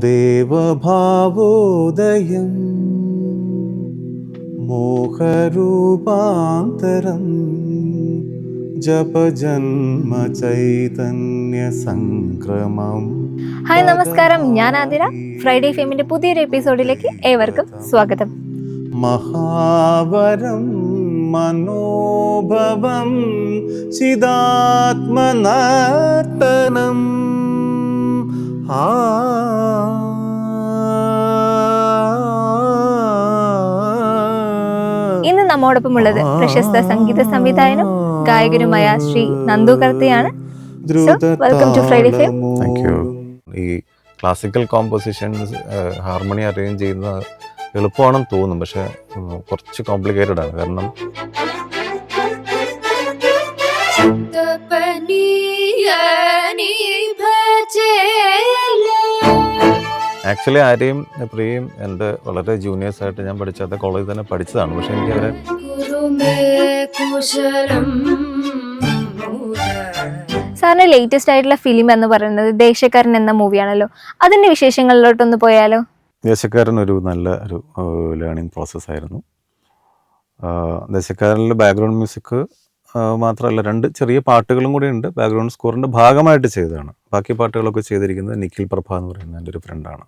ദേവഭാവോദയം മോഹരൂപാന്തരം ജപജന്മ Chaitanya സംക്രമം. Hi നമസ്കാരം, ഞാൻ Athira. Friday ഫെയിമിന്റെ പുതിയൊരു എപ്പിസോഡിലേക്ക് ഏവർക്കും സ്വാഗതം. മഹാവരം മനോഭവം ചിദാത്മനർത്തനം ഇന്ന് നമ്മോടൊപ്പമുള്ളത് പ്രശസ്ത സംഗീത സംവിധായകനും ഗായകനുമായ ശ്രീ നന്ദു കർത്തയാണ്. Welcome to Friday fame. ഈ ക്ലാസിക്കൽ കോമ്പോസിഷൻസ് ഹാർമണി അറേഞ്ച് ചെയ്യുന്ന എളുപ്പമാണെന്ന് തോന്നും, പക്ഷെ കുറച്ച് കോംപ്ലിക്കേറ്റഡ് ആണ്. കാരണം ആക്ച്വലി ആരെയും പ്രിയയും എൻ്റെ വളരെ ജൂനിയേഴ്സ് ആയിട്ട് ഞാൻ പഠിച്ചത് കോളേജിൽ തന്നെ പഠിച്ചതാണ്. പക്ഷെ എനിക്ക് അവരെ സാറിന്റെ ലേറ്റസ്റ്റ് ആയിട്ടുള്ള ഫിലിം എന്ന് പറയുന്നത് ദേശക്കാരൻ എന്ന മൂവിയാണല്ലോ. അതിന്റെ വിശേഷങ്ങളിലോട്ടൊന്ന് പോയാലോ? ദേശക്കാരൻ ഒരു നല്ല ഒരു ലേണിംഗ് പ്രോസസ്സായിരുന്നു. ദേശക്കാരനിൽ ബാക്ക്ഗ്രൗണ്ട് മ്യൂസിക് മാത്രമല്ല, 2 ചെറിയ പാട്ടുകളും കൂടി ഉണ്ട്. ബാക്ക്ഗ്രൗണ്ട് സ്കോറിൻ്റെ ഭാഗമായിട്ട് ചെയ്തതാണ്. ബാക്കി പാട്ടുകളൊക്കെ ചെയ്തിരിക്കുന്നത് നിഖിൽ പ്രഭ എന്ന് പറയുന്ന എൻ്റെ ഒരു ഫ്രണ്ടാണ്.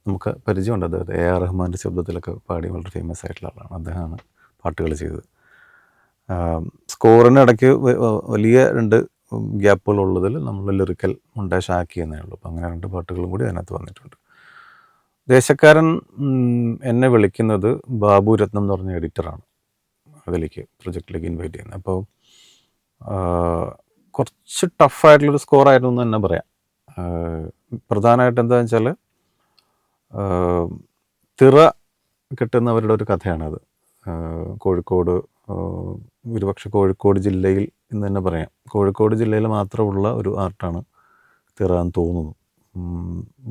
നമുക്ക് പരിചയമുണ്ട്. അതായത് AR റഹ്മാൻ്റെ ശബ്ദത്തിലൊക്കെ പാടി വളരെ ഫേമസ് ആയിട്ടുള്ള ആളാണ്. അദ്ദേഹമാണ് പാട്ടുകൾ ചെയ്തത്. സ്കോറിന് ഇടയ്ക്ക് വലിയ 2 ഗ്യാപ്പുകളുള്ളതിൽ നമ്മൾ ലിറിക്കൽ മുണ്ടാഷ് ആക്കിയെന്നേ ഉള്ളൂ. അപ്പം അങ്ങനെ 2 പാട്ടുകളും കൂടി അതിനകത്ത് വന്നിട്ടുണ്ട്. ദേശക്കാരൻ എന്നെ വിളിക്കുന്നത് ബാബു രത്നം എന്ന് പറഞ്ഞ എഡിറ്ററാണ് അതിലേക്ക് പ്രൊജക്റ്റിലേക്ക് ഇൻവൈറ്റ് ചെയ്യുന്നത്. അപ്പോൾ കുറച്ച് ടഫായിട്ടുള്ളൊരു സ്കോറായിരുന്നു എന്ന് തന്നെ പറയാം. പ്രധാനമായിട്ട് എന്താണെന്ന് വെച്ചാൽ തിറ കിട്ടുന്നവരുടെ ഒരു കഥയാണത്. കോഴിക്കോട്, ഒരുപക്ഷെ കോഴിക്കോട് ജില്ലയിൽ എന്ന് തന്നെ പറയാം. കോഴിക്കോട് ജില്ലയിൽ മാത്രമുള്ള ഒരു ആർട്ടാണ് തിറ എന്ന് തോന്നുന്നു.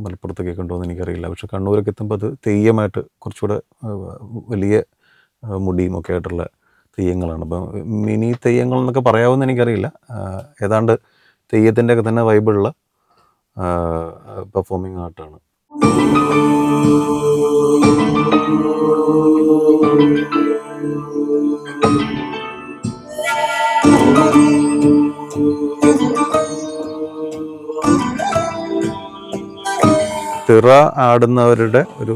മലപ്പുറത്തൊക്കെ ഉണ്ടോയെന്ന് എനിക്കറിയില്ല. പക്ഷെ കണ്ണൂരൊക്കെ എത്തുമ്പോൾ അത് തെയ്യമായിട്ട് കുറച്ചുകൂടെ വലിയ മുടിയും ഒക്കെ ആയിട്ടുള്ള തെയ്യങ്ങളാണ്. അപ്പം മിനി തെയ്യങ്ങൾ എന്നൊക്കെ പറയാമെന്ന് എനിക്കറിയില്ല. ഏതാണ്ട് തെയ്യത്തിൻ്റെ ഒക്കെ തന്നെ വൈബുള്ള പെർഫോമിംഗ് ആർട്ടാണ്. തിറ ആടുന്നവരുടെ ഒരു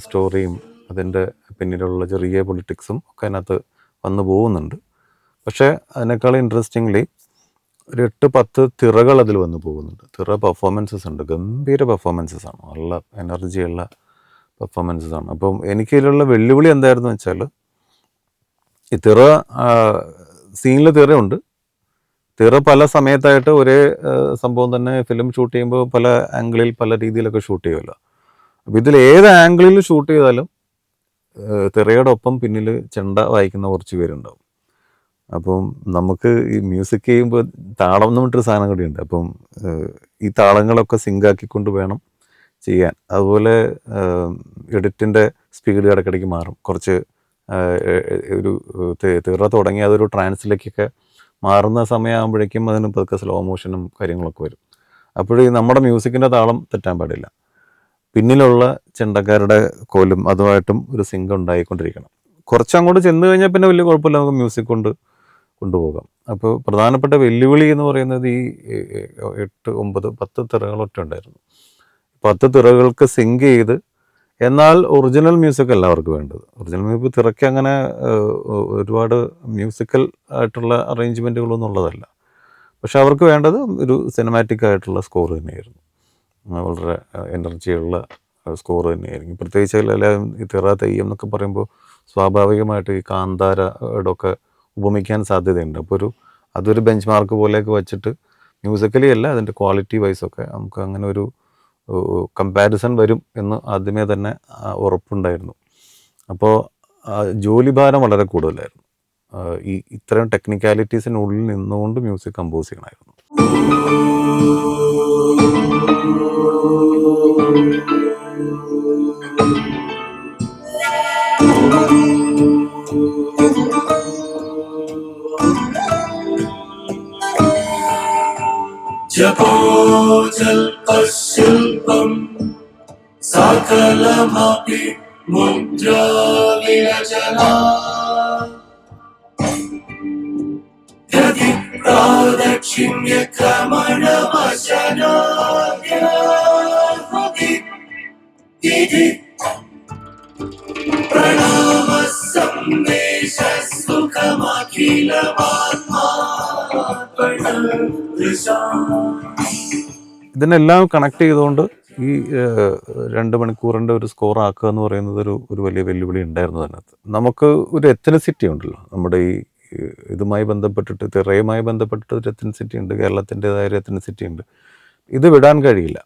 സ്റ്റോറിയും അതിൻ്റെ പിന്നിലുള്ള ചെറിയ പൊളിറ്റിക്സും ഒക്കെ അതിനകത്ത് വന്നു പോകുന്നുണ്ട്. പക്ഷേ അതിനേക്കാൾ ഇൻട്രസ്റ്റിംഗ്ലി ഒരു 8-10 തിറകൾ അതിൽ വന്നു പോകുന്നുണ്ട്. തിറ പെർഫോമൻസസ് ഉണ്ട്, ഗംഭീര പെർഫോമൻസസ് ആണ്, നല്ല എനർജിയുള്ള പെർഫോമൻസസ് ആണ്. അപ്പം എനിക്കതിലുള്ള വെല്ലുവിളി എന്തായിരുന്നു വെച്ചാൽ, ഈ തിറ സീനിൽ തിറയുണ്ട്. തിറ പല സമയത്തായിട്ട് ഒരേ സംഭവം തന്നെ ഫിലിം ഷൂട്ട് ചെയ്യുമ്പോൾ പല ആംഗിളിൽ പല രീതിയിലൊക്കെ ഷൂട്ട് ചെയ്യുമല്ലോ. അപ്പോൾ ഇതിൽ ഏത് ആംഗിളിൽ ഷൂട്ട് ചെയ്താലും തിറയുടെ ഒപ്പം പിന്നിൽ ചെണ്ട വായിക്കുന്ന കുറച്ച് പേരുണ്ടാവും. അപ്പം നമുക്ക് ഈ മ്യൂസിക് ചെയ്യുമ്പോൾ താളം എന്ന് പറഞ്ഞിട്ടൊരു സാധനം കൂടിയുണ്ട്. അപ്പം ഈ താളങ്ങളൊക്കെ സിങ്കാക്കിക്കൊണ്ട് വേണം ചെയ്യാൻ. അതുപോലെ എഡിറ്റിൻ്റെ സ്പീഡ് ഇടയ്ക്കിടയ്ക്ക് മാറും. കുറച്ച് ഒരു തിറ തുടങ്ങി അതൊരു ട്രാൻസിലേക്കൊക്കെ മാറുന്ന സമയമാകുമ്പോഴേക്കും അതിന് പതുക്കെ സ്ലോ മോഷനും കാര്യങ്ങളൊക്കെ വരും. അപ്പോഴേ നമ്മുടെ മ്യൂസിക്കിൻ്റെ താളം തെറ്റാൻ പാടില്ല. പിന്നിലുള്ള ചെണ്ടക്കാരുടെ കോലും അതുമായിട്ടും ഒരു സിങ്ക് ഉണ്ടായിക്കൊണ്ടിരിക്കണം. കുറച്ചങ്ങോട്ട് ചെന്ന് കഴിഞ്ഞാൽ പിന്നെ വലിയ കുഴപ്പമില്ല, നമുക്ക് മ്യൂസിക് കൊണ്ടുപോകാം. അപ്പോൾ പ്രധാനപ്പെട്ട വെല്ലുവിളി എന്ന് പറയുന്നത് ഈ 8, 9, 10 തിറകളൊക്കെ ഉണ്ടായിരുന്നു. 10 തിറകൾക്ക് സിങ്ക് ചെയ്ത്, എന്നാൽ ഒറിജിനൽ മ്യൂസിക് അല്ല അവർക്ക് വേണ്ടത്. ഒറിജിനൽ മ്യൂസിക് തിറയ്ക്ക് അങ്ങനെ ഒരുപാട് മ്യൂസിക്കൽ ആയിട്ടുള്ള അറേഞ്ച്മെൻറ്റുകളൊന്നും ഉള്ളതല്ല. പക്ഷെ അവർക്ക് വേണ്ടത് ഒരു സിനിമാറ്റിക് ആയിട്ടുള്ള സ്കോർ തന്നെയായിരുന്നു. വളരെ എനർജിയുള്ള സ്കോർ തന്നെയായിരിക്കും. പ്രത്യേകിച്ച് ഈ തിറ തെയ്യം എന്നൊക്കെ പറയുമ്പോൾ സ്വാഭാവികമായിട്ട് ഈ കാന്താരയുടെ ഒക്കെ ഉപമിക്കാൻ സാധ്യതയുണ്ട്. അപ്പോൾ അതൊരു ബെഞ്ച് മാർക്ക് പോലെയൊക്കെ വെച്ചിട്ട് മ്യൂസിക്കലി അല്ല, അതിൻ്റെ ക്വാളിറ്റി വൈസൊക്കെ നമുക്ക് അങ്ങനെ ഒരു കമ്പാരിസൺ വരും എന്ന് ആദ്യമേ തന്നെ ഉറപ്പുണ്ടായിരുന്നു. അപ്പോൾ ജോലിഭാരം വളരെ കൂടുതലായിരുന്നു. ഈ ഇത്തരം ടെക്നിക്കാലിറ്റീസിനുള്ളിൽ നിന്നുകൊണ്ട് മ്യൂസിക് കമ്പോസ് ചെയ്യണമായിരുന്നു. जपो जल्पस्युल् ശില്പം സകലമപി മുദ്രാവിരചനാ പ്രാദക്ഷിണ്യ ക്രമണവശനാദ്യാഹൃതി പ്രണാമ സന്ദേശ സുഖമഖിലമാത്മാർപ്പണ. ഇതിനെല്ലാം കണക്ട് ചെയ്തുകൊണ്ട് ഈ 2 മണിക്കൂറിൻ്റെ ഒരു സ്കോർ ആക്കുക എന്ന് പറയുന്നത് ഒരു വലിയ വെല്ലുവിളി ഉണ്ടായിരുന്നു അതിനകത്ത്. നമുക്ക് ഒരു എത്തനിസിറ്റി ഉണ്ടല്ലോ നമ്മുടെ ഈ ഇതുമായി ബന്ധപ്പെട്ടിട്ട്, തിറയുമായി ബന്ധപ്പെട്ടിട്ട് ഒരു എത്തനിസിറ്റി ഉണ്ട്, കേരളത്തിൻ്റെതായ ഒരു എത്തനിസിറ്റി ഉണ്ട്. ഇത് വിടാൻ കഴിയില്ല.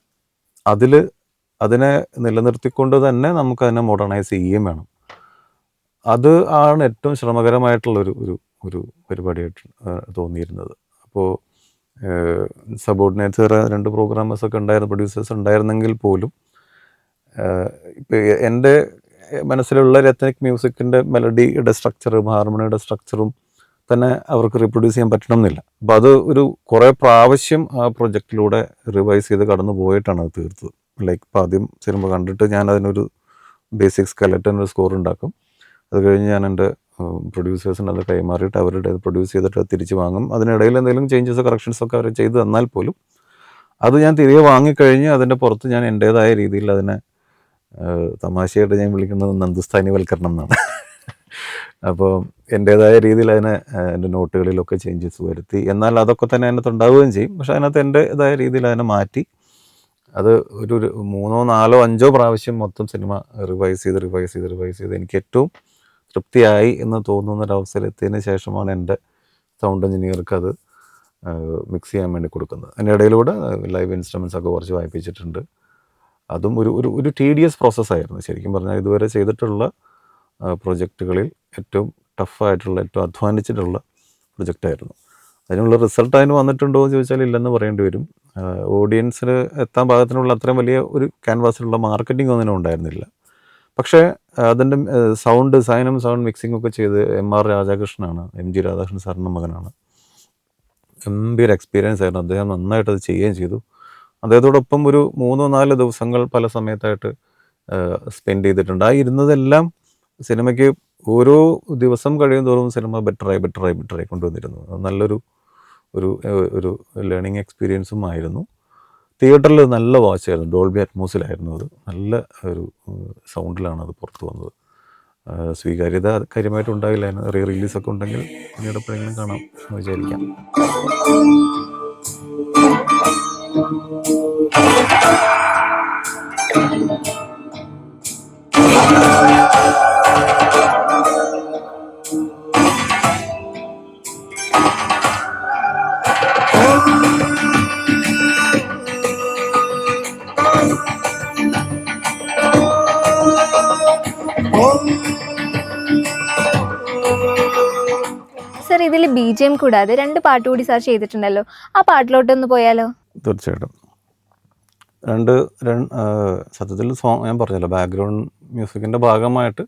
അതിനെ നിലനിർത്തിക്കൊണ്ട് തന്നെ നമുക്ക് അതിനെ മോഡേണൈസ് ചെയ്യുകയും വേണം. അത് ആണ് ഏറ്റവും ശ്രമകരമായിട്ടുള്ളൊരു ഒരു പരിപാടിയായിട്ട് തോന്നിയിരുന്നത്. അപ്പോൾ സബോർഡിനേറ്റ്സ് 2 പ്രോഗ്രാമേഴ്സൊക്കെ ഉണ്ടായിരുന്നു, പ്രൊഡ്യൂസേഴ്സ് ഉണ്ടായിരുന്നെങ്കിൽ പോലും ഇപ്പോൾ എൻ്റെ മനസ്സിലുള്ള ഒരു എത്നിക് മ്യൂസിക്കിൻ്റെ മെലഡിയുടെ സ്ട്രക്ചറും ഹാർമണിയുടെ സ്ട്രക്ചറും തന്നെ അവർക്ക് റീപ്രൊഡ്യൂസ് ചെയ്യാൻ പറ്റണം എന്നില്ല. അപ്പോൾ അത് കുറേ പ്രാവശ്യം ആ പ്രൊജക്റ്റിലൂടെ റിവൈസ് ചെയ്ത് കടന്നു പോയിട്ടാണ് അത് തീർത്തത്. ലൈക്ക് ഇപ്പോൾ ആദ്യം സിനിമ കണ്ടിട്ട് ഞാൻ അതിനൊരു ബേസിക് സ്കെലറ്റൻ ഒരു സ്കോർ ഉണ്ടാക്കും. അത് കഴിഞ്ഞ് ഞാൻ എൻ്റെ പ്രൊഡ്യൂസേഴ്സിന് അത് കൈമാറിയിട്ട് അവരുടെ പ്രൊഡ്യൂസ് ചെയ്തിട്ട് തിരിച്ച് വാങ്ങും. അതിനിടയിൽ എന്തെങ്കിലും ചേഞ്ചസ് കറക്ഷൻസൊക്കെ അവർ ചെയ്ത് തന്നാൽ പോലും അത് ഞാൻ തിരികെ വാങ്ങിക്കഴിഞ്ഞ് അതിൻ്റെ പുറത്ത് ഞാൻ എൻ്റേതായ രീതിയിൽ അതിനെ തമാശയായിട്ട് ഞാൻ വിളിക്കുന്നത് നന്ദുസ്ഥാനിവൽക്കരണം എന്നാണ്. അപ്പോൾ എൻ്റേതായ രീതിയിൽ അതിനെ എൻ്റെ നോട്ടുകളിലൊക്കെ ചേഞ്ചസ് വരുത്തി. എന്നാൽ അതൊക്കെ തന്നെ അതിനകത്ത് ഉണ്ടാവുകയും ചെയ്യും. പക്ഷേ അതിനകത്ത് എൻ്റേതായ രീതിയിൽ അതിനെ മാറ്റി അത് ഒരു 3, 4, 5 പ്രാവശ്യം മൊത്തം സിനിമ റിവൈസ് ചെയ്ത് എനിക്ക് ഏറ്റവും തൃപ്തിയായി എന്ന് തോന്നുന്നൊരവസരത്തിന് ശേഷമാണ് എൻ്റെ സൗണ്ട് എഞ്ചിനീയർക്ക് അത് മിക്സ് ചെയ്യാൻ വേണ്ടി കൊടുക്കുന്നത്. അതിൻ്റെ ഇടയിലൂടെ ലൈവ് ഇൻസ്ട്രുമെൻറ്റ്സ് ഒക്കെ കുറച്ച് വായിപ്പിച്ചിട്ടുണ്ട്. അതും ഒരു ടീഡിയസ് പ്രോസസ്സായിരുന്നു. ശരിക്കും പറഞ്ഞാൽ ഇതുവരെ ചെയ്തിട്ടുള്ള പ്രൊജക്റ്റുകളിൽ ഏറ്റവും ടഫായിട്ടുള്ള, ഏറ്റവും അധ്വാനിച്ചിട്ടുള്ള പ്രൊജക്റ്റായിരുന്നു. അതിനുള്ള റിസൾട്ട് അതിന് വന്നിട്ടുണ്ടോ എന്ന് ചോദിച്ചാൽ ഇല്ലെന്ന് പറയേണ്ടി വരും. ഓഡിയൻസിന് എത്താൻ പാകത്തിനുള്ള അത്രയും വലിയ ഒരു ക്യാൻവാസിലുള്ള മാർക്കറ്റിംഗ് ഒന്നിനും ഉണ്ടായിരുന്നില്ല. പക്ഷേ അതിൻ്റെ സൗണ്ട് ഡിസൈനും സൗണ്ട് മിക്സിങ്ങും ഒക്കെ ചെയ്ത് MR രാധാകൃഷ്ണനാണ്, MG രാധാകൃഷ്ണൻ സാറിൻ്റെ മകനാണ്. ഗംഭീര എക്സ്പീരിയൻസ് ആയിരുന്നു. അദ്ദേഹം നന്നായിട്ട് അത് ചെയ്യുകയും ചെയ്തു. അദ്ദേഹത്തോടൊപ്പം ഒരു 3-4 ദിവസങ്ങൾ പല സമയത്തായിട്ട് സ്പെൻഡ് ചെയ്തിട്ടുണ്ട്. ആ ഇരുന്നതെല്ലാം സിനിമയ്ക്ക് ഓരോ ദിവസം കഴിയും തോറും സിനിമ ബെറ്ററായി കൊണ്ടുവന്നിരുന്നു. നല്ലൊരു ലേണിംഗ് എക്സ്പീരിയൻസും ആയിരുന്നു. തിയേറ്ററിൽ നല്ല വാച്ചായിരുന്നു, ഡോൾബി അറ്റ്മോസിലായിരുന്നു. അത് നല്ല ഒരു സൗണ്ടിലാണ് അത് പുറത്തു വന്നത്. സ്വീകാര്യത കാര്യമായിട്ട് ഉണ്ടായില്ല. അതിന് റിലീസൊക്കെ ഉണ്ടെങ്കിൽ പിന്നീട് എപ്പോഴെങ്കിലും കാണാം എന്ന് വിചാരിക്കാം. സർ, ഇതിൽ BGM കൂടാതെ 2 പാട്ട് കൂടി സാർ ചെയ്തിട്ടുണ്ടല്ലോ, ആ പാട്ടിലോട്ടൊന്ന് പോയാലോ? തീർച്ചയായിട്ടും. സത്യത്തിൽ സോങ് ഞാൻ പറഞ്ഞല്ലോ, ബാക്ക്ഗ്രൗണ്ട് മ്യൂസിക്കിൻ്റെ ഭാഗമായിട്ട്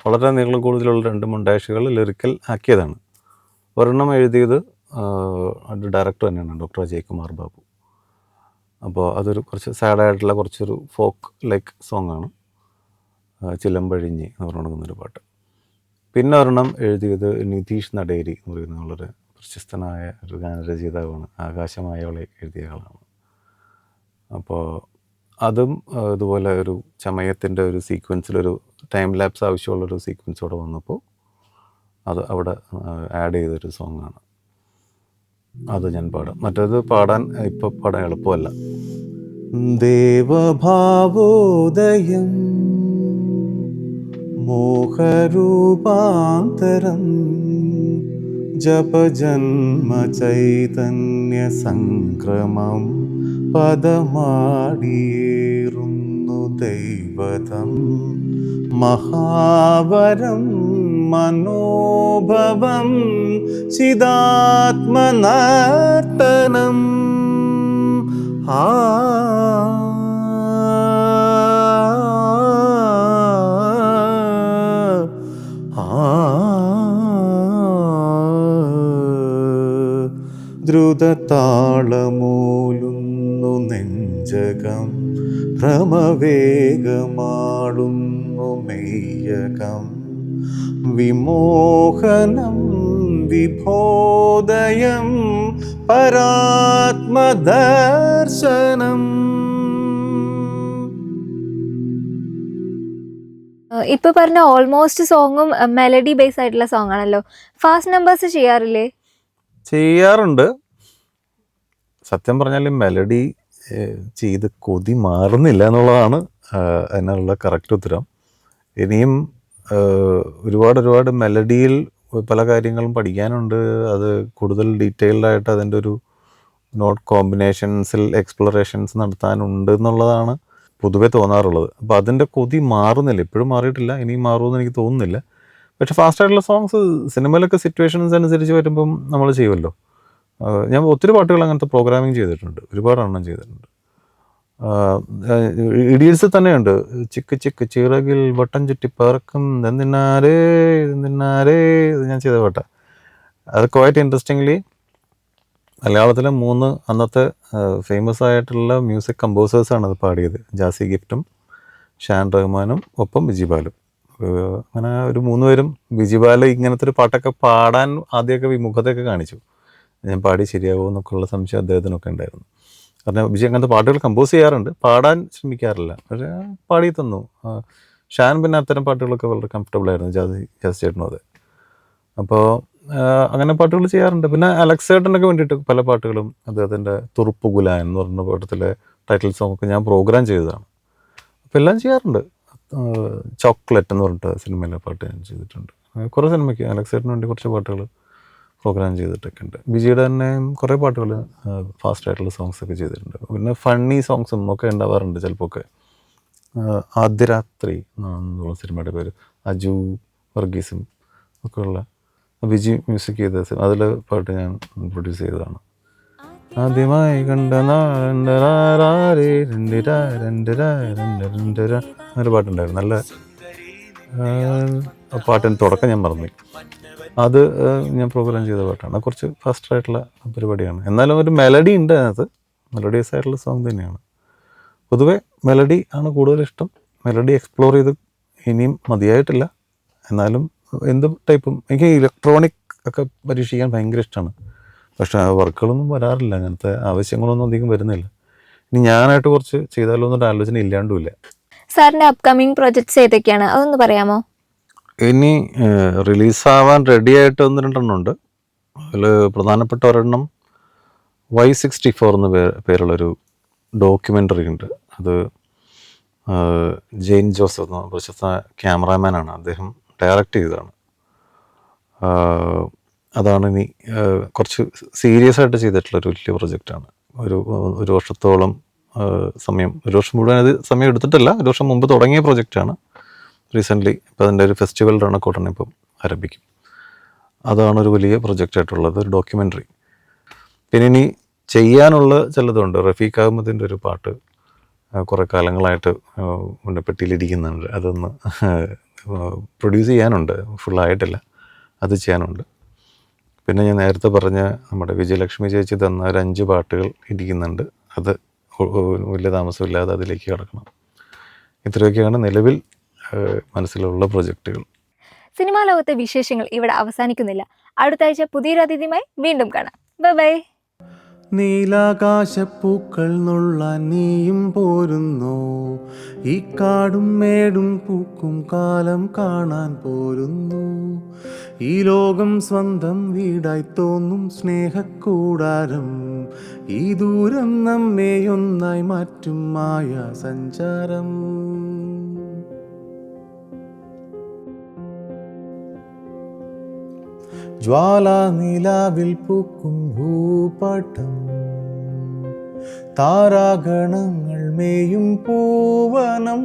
വളരെ നീളം കൂടുതലുള്ള 2 മൊണ്ടാഷുകൾ ലിറിക്കൽ ആക്കിയതാണ്. ഒരെണ്ണം എഴുതിയത് അത് ഡയറക്ടർ തന്നെയാണ്, ഡോക്ടർ അജയ് കുമാർ ബാബു. അപ്പോൾ അതൊരു കുറച്ച് സാഡായിട്ടുള്ള കുറച്ചൊരു ഫോക്ക് ലൈക്ക് സോങ്ങാണ്, ചിലമ്പഴിഞ്ഞി എന്ന് പറഞ്ഞു കൊടുക്കുന്നൊരു പാട്ട്. പിന്നെ ഒരെണ്ണം എഴുതിയത് നിതീഷ് നടേരി എന്ന് പറയുന്ന വളരെ പ്രശസ്തനായ ഒരു ഗാനരചയിതാവാണ്. ആകാശമായവളെ എഴുതിയ ആളാണ്. അപ്പോൾ അതും ഇതുപോലെ ഒരു ചമയത്തിൻ്റെ ഒരു സീക്വൻസിലൊരു ടൈം ലാപ്സ് ആവശ്യമുള്ളൊരു സീക്വൻസോടെ വന്നപ്പോൾ അത് അവിടെ ആഡ് ചെയ്തൊരു സോങ്ങാണ്. അത് ഞാൻ പാടാം. മറ്റേത് ഇപ്പോൾ പാടാൻ എളുപ്പമല്ല. ദേവഭാവോദയം മോഹരൂപാന്തരം ജപജന്മ ചൈതന്യ സംക്രമം പദമാടിയേറുന്നു ദൈവതം മഹാവരം മനോഭവം ചിദാത്മനർത്തനം ദ്രുതതാളമൂലുന്നു നെഞ്ചകങ്ങൾ ജഗം ഭ്രമവേഗമാടുന്നു മെയ്യകം വിമോഹനം വിഭോദയം പരാത്മദർശനം. ഇപ്പൊ പറഞ്ഞ ഓൾമോസ്റ്റ് സോങ്ങും മെലഡി ബേസ് ആയിട്ടുള്ള സോങ് ആണല്ലോ. ഫാസ്റ്റ് നമ്പേഴ്സ് ചെയ്യാറില്ലേ? ചെയ്യാറുണ്ട്. സത്യം പറഞ്ഞാൽ മെലഡി ചെയ്ത് കൊതി മാറുന്നില്ല എന്നുള്ളതാണ് അതിനുള്ള കറക്റ്റ് ഉത്തരം. ഇനിയും ഒരുപാട് മെലഡിയിൽ പല കാര്യങ്ങളും പഠിക്കാനുണ്ട്. അത് കൂടുതൽ ഡീറ്റെയിൽഡ് ആയിട്ട് അതിൻ്റെ ഒരു നോട്ട് കോമ്പിനേഷൻസിൽ എക്സ്പ്ലോറേഷൻസ് നടത്താനുണ്ട് എന്നുള്ളതാണ് പൊതുവെ തോന്നാറുള്ളത്. അപ്പോൾ അതിൻ്റെ കൊതി മാറുന്നില്ല, ഇപ്പോഴും മാറിയിട്ടില്ല, ഇനിയും മാറുമെന്ന് എനിക്ക് തോന്നുന്നില്ല. പക്ഷേ ഫാസ്റ്റ് ആയിട്ടുള്ള സോങ്സ് സിനിമയിലൊക്കെ സിറ്റുവേഷൻസ് അനുസരിച്ച് വരുമ്പം നമ്മൾ ചെയ്യുമല്ലോ. ഞാൻ ഒത്തിരി പാട്ടുകൾ അങ്ങനത്തെ പ്രോഗ്രാമിങ് ചെയ്തിട്ടുണ്ട്, ഒരുപാടെണ്ണം ചെയ്തിട്ടുണ്ട്. ഇഡിയൽസിൽ തന്നെയുണ്ട്, ചിക്ക് ചിക്ക് ചിറകിൽ വട്ടം ചുറ്റി പറക്കും എന്തിനാരേ എന്തിനാരേ, ഇത് ഞാൻ ചെയ്ത പാട്ടാണ്. അത് ക്വൈറ്റ് ഇൻട്രസ്റ്റിംഗ്ലി മലയാളത്തിലെ 3 അന്നത്തെ ഫേമസ് ആയിട്ടുള്ള മ്യൂസിക് കമ്പോസേഴ്സാണ് അത് പാടിയത്. ജാസി ഗിഫ്റ്റും ഷാൻ റഹ്മാനും ഒപ്പം വിജിബാലും. അങ്ങനെ ഒരു 3 പേരും. വിജിബാൽ ഇങ്ങനത്തെ ഒരു പാട്ടൊക്കെ പാടാൻ ആദ്യമൊക്കെ വിമുഖതയൊക്കെ കാണിച്ചു. ഞാൻ പാടി ശരിയാവുമോ എന്നൊക്കെയുള്ള സംശയം അദ്ദേഹത്തിനൊക്കെ ഉണ്ടായിരുന്നു. കാരണം വിജയ് അങ്ങനത്തെ പാട്ടുകൾ കമ്പോസ് ചെയ്യാറുണ്ട്, പാടാൻ ശ്രമിക്കാറില്ല. പക്ഷേ പാടി തന്നു. ഷാൻ പിന്നെ അത്തരം പാട്ടുകളൊക്കെ വളരെ കംഫർട്ടബിൾ ആയിരുന്നു, ജാസി ചേട്ടനും അതെ. അപ്പോൾ അങ്ങനെ പാട്ടുകൾ ചെയ്യാറുണ്ട്. പിന്നെ അലക്സേട്ടനൊക്കെ വേണ്ടിയിട്ട് പല പാട്ടുകളും അദ്ദേഹത്തിൻ്റെ തുറുപ്പ് ഗുലാൻ എന്ന് പറഞ്ഞ പാട്ടത്തിലെ ടൈറ്റിൽ സോങ് ഒക്കെ ഞാൻ പ്രോഗ്രാം ചെയ്തതാണ്. അപ്പോൾ എല്ലാം ചെയ്യാറുണ്ട്. ചോക്ലേറ്റ് എന്ന് പറഞ്ഞിട്ട് സിനിമയിലെ പാട്ട് ഞാൻ ചെയ്തിട്ടുണ്ട്. കുറേ സിനിമയ്ക്ക് അലക്സേട്ടന് വേണ്ടി കുറച്ച് പാട്ടുകൾ പ്രോഗ്രാം ചെയ്തിട്ടൊക്കെ ഉണ്ട്. വിജയുടെ തന്നെ കുറേ പാട്ടുകൾ ഫാസ്റ്റ് ആയിട്ടുള്ള സോങ്സ് ഒക്കെ ചെയ്തിട്ടുണ്ട്. പിന്നെ ഫണ്ണി സോങ്സും ഒക്കെ ഉണ്ടാവാറുണ്ട് ചിലപ്പോൾ ഒക്കെ. ആദ്യരാത്രി എന്നുള്ള സിനിമയുടെ പേര്, അജു വർഗീസും ഒക്കെ ഉള്ള വിജി മ്യൂസിക് ചെയ്ത അതിൽ പാട്ട് ഞാൻ പ്രൊഡ്യൂസ് ചെയ്തതാണ്. ആദ്യമായി കണ്ട ഒരു പാട്ടുണ്ടായിരുന്നു, നല്ല പാട്ടിന് തുടക്കം ഞാൻ മറന്നു. അത് ഞാൻ പ്രോഗ്രാം ചെയ്ത പാട്ടാണ്. കുറച്ച് ഫാസ്റ്റ് ആയിട്ടുള്ള പരിപാടിയാണ്, എന്നാലും ഒരു മെലഡി ഉണ്ട് അതിനകത്ത്. മെലഡിയസ് ആയിട്ടുള്ള സോങ് തന്നെയാണ്. പൊതുവെ മെലഡി ആണ് കൂടുതൽ ഇഷ്ടം. മെലഡി എക്സ്പ്ലോർ ചെയ്ത് ഇനിയും മതിയായിട്ടില്ല. എന്നാലും എന്ത് ടൈപ്പും എനിക്ക് ഇലക്ട്രോണിക് ഒക്കെ പരീക്ഷിക്കാൻ ഭയങ്കര ഇഷ്ടമാണ്. പക്ഷേ ആ വർക്കുകളൊന്നും വരാറില്ല, അങ്ങനത്തെ ആവശ്യങ്ങളൊന്നും അധികം വരുന്നില്ല. ഇനി ഞാനായിട്ട് കുറച്ച് ചെയ്താലോ എന്നൊരു ആലോചന ഇല്ലാണ്ടുമില്ല. സാറിൻ്റെ അപ്കമിങ് പ്രൊജക്ട്സ് ഏതൊക്കെയാണ്, അതൊന്ന് പറയാമോ? ഇനി റിലീസാവാൻ റെഡി ആയിട്ട് 1-2 ഉണ്ട്. അതിൽ പ്രധാനപ്പെട്ട ഒരെണ്ണം Y64 എന്ന് പേരുള്ളൊരു ഡോക്യുമെൻ്ററി ഉണ്ട്. അത് ജെയിൻ ജോസഫ് എന്ന പ്രശസ്ത ക്യാമറാമാനാണ്, അദ്ദേഹം ഡയറക്റ്റ് ചെയ്തതാണ്. അതാണ് ഇനി കുറച്ച് സീരിയസ് ആയിട്ട് ചെയ്തിട്ടുള്ളൊരു വലിയ പ്രൊജക്റ്റാണ്. ഒരു വർഷത്തോളം സമയം, ഒരു വർഷം മുഴുവൻ അത് സമയം എടുത്തിട്ടില്ല, 1 വർഷം മുമ്പ് തുടങ്ങിയ പ്രൊജക്റ്റാണ്. റീസെൻ്റ്ലി ഇപ്പോൾ അതിൻ്റെ ഒരു ഫെസ്റ്റിവൽ റണ്ണക്കോട്ടനെ ഇപ്പം ആരംഭിക്കും. അതാണ് ഒരു വലിയ പ്രൊജക്റ്റായിട്ടുള്ളത്, ഒരു ഡോക്യുമെൻ്ററി. പിന്നെ ഇനി ചെയ്യാനുള്ള ചിലതുണ്ട്. റഫീഖ് അഹമ്മദിൻ്റെ ഒരു പാട്ട് കുറേ കാലങ്ങളായിട്ട് പെട്ടിയിലിരിക്കുന്നുണ്ട്, അതൊന്ന് പ്രൊഡ്യൂസ് ചെയ്യാനുണ്ട്, ഫുള്ളായിട്ടില്ല, അത് ചെയ്യാനുണ്ട്. പിന്നെ ഞാൻ നേരത്തെ പറഞ്ഞ നമ്മുടെ വിജയലക്ഷ്മി ചേച്ചി തന്ന ഒരു 5 പാട്ടുകൾ ഇരിക്കുന്നുണ്ട്, അത് വലിയ താമസമില്ലാതെ അതിലേക്ക് കടക്കണം. ഇത്രയൊക്കെയാണ് നിലവിൽ മനസ്സിലുള്ള പ്രൊജക്റ്റുകൾ. സിനിമാ ലോകത്തെ വിശേഷങ്ങൾ ഇവിടെ അവസാനിക്കുന്നില്ല. അടുത്ത ആഴ്ച പുതിയൊരു അതിഥിയുമായി വീണ്ടും കാണാം. Bye bye. നീലാകാശപ്പൂക്കൾ നുള്ളാൻ നീയും പോരുന്നോ, ഈ കാടും മേടും പൂക്കും കാലം കാണാൻ പോരുന്നു. ഈ ലോകം സ്വന്തം വീടായി തോന്നും സ്നേഹക്കൂടാരം, ഈ ദൂരം നമ്മെ ഒന്നായി മാറ്റും മായാ സഞ്ചാരം. ജ്വാലാനിലാവിൽ പൂക്കും ഭൂപടം, താരാഗണങ്ങൾ മേയും പൂവനം.